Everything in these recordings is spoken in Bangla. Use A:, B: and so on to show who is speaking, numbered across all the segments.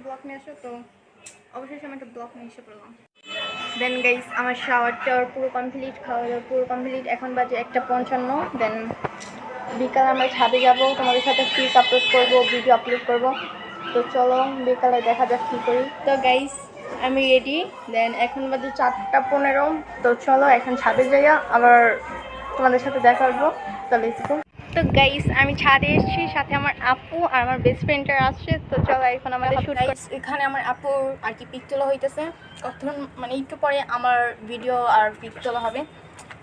A: ব্লগ নিয়ে আসো তো অবশ্যই আমি একটা ব্লগ নিয়ে এসে পড়লাম। দেন গাইস আমার শাওয়ারটা পুরো কমপ্লিট, খাওয়া দাওয়া পুরো কমপ্লিট। এখন বাজে 1:55। দেন বিকালে আমরা ছাদে যাব, তোমাদের সাথে পিক আপলোড করবো, ভিডিও আপলোড করব। তো চলো বিকালে দেখা যাক কী করি। তো গাইস আমি রেডি। দেন এখন বাজে 4:15। তো চলো এখন ছাদে যাইয়া আবার তোমাদের সাথে দেখা করবো। তো লেটস গো। তো গাইস আমি ছাদে এসেছি, সাথে আমার আপু আর আমার বেস্ট ফ্রেন্ডটা আসছে। তো চলো এখন আমাদের শুট। গাইস এখানে আমার আপুর আর কি পিক তোলা হইতেছে, কখন মানে একটু পরে আমার ভিডিও আর পিক তোলা হবে।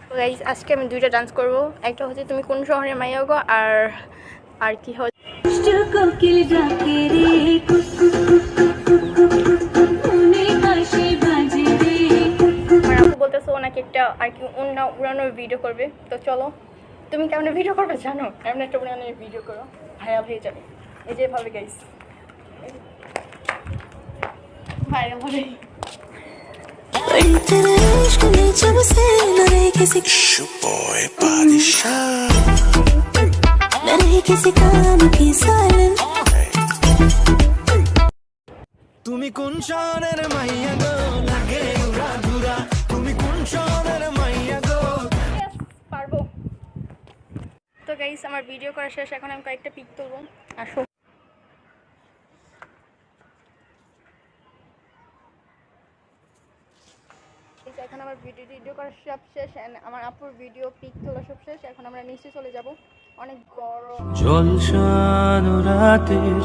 A: তো গাইস আজকে আমি দুইটা ডান্স করব, একটা হচ্ছে তুমি কোন শহরে মাইয়া গো, আর কি হচ্ছে আমার আপু বলতেছে ওনাকে একটা আর কি অন্য উড়ানোর ভিডিও করবে। তো চলো তুমি কেমন ভিডিও করবে জানো, এমন একটা উড়ানোর ভিডিও করো, ভাইরাল হয়ে যাবে। এই যে ভাবে গাইস ভাইরাল হবে।
B: তুমি কোন শহরের মাইয়া গো, লাগে উড়া ধুরা, তুমি কোন শহরের মাইয়া গো।
A: পারবো। তো গাইস আমার ভিডিও করা শেষ, এখন আমি কয়েকটা পিক তুলবো। আসো। এখন আমার ভিডিও করা সব শেষ, আমার আপুর ভিডিও পিক তোলা সব শেষ। এখন আমরা নিচে চলে যাব, অনেক গরম।
B: জলসানো রাতের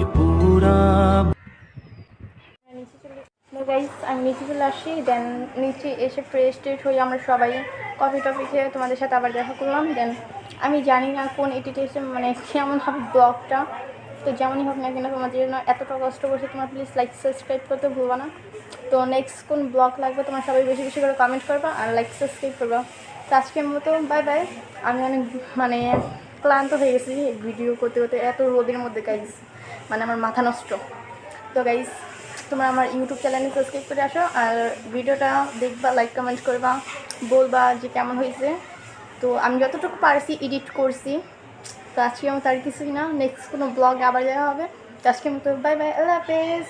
B: এ পুরা
A: আমি নিচে চলে আসি। দেন নিচে এসে ফ্রেশ ট্রেশ হয়ে আমরা সবাই কফি টফি খেয়ে তোমাদের সাথে আবার দেখা করলাম। দেন আমি জানি না কোন এডিটেশন মানে কেমন হবে ব্লগটা। তো যেমনই হোক না কেন তোমাদের জন্য এতটা কষ্ট করছে, তোমার প্লিজ লাইক সাবস্ক্রাইব করতে ভুলবা না। তো নেক্সট কোন ব্লগ লাগবে তোমার সবাই বেশি বেশি করে কমেন্ট করবা আর লাইক সাবস্ক্রাইব করবা। তো আজকের মতো বাই বাই। আমি অনেক মানে ক্লান্ত হয়ে গেছি ভিডিও করতে করতে, এত রোদের মধ্যে গাইস মানে আমার মাথা নষ্ট। তো গাইস তোমরা আমার ইউটিউব চ্যানেলে সাবস্ক্রাইব করে আসো আর ভিডিওটা দেখবা, লাইক কমেন্ট করবা, বলবা যে কেমন হয়েছে। তো আমি যতটুকু পারছি এডিট করছি। তো আজকে আমি তার কিছুই না, নেক্সট কোনো ব্লগে আবার দেওয়া হবে। তো আজকের মতো বাই বাই, আল্লাহ হাফেজ।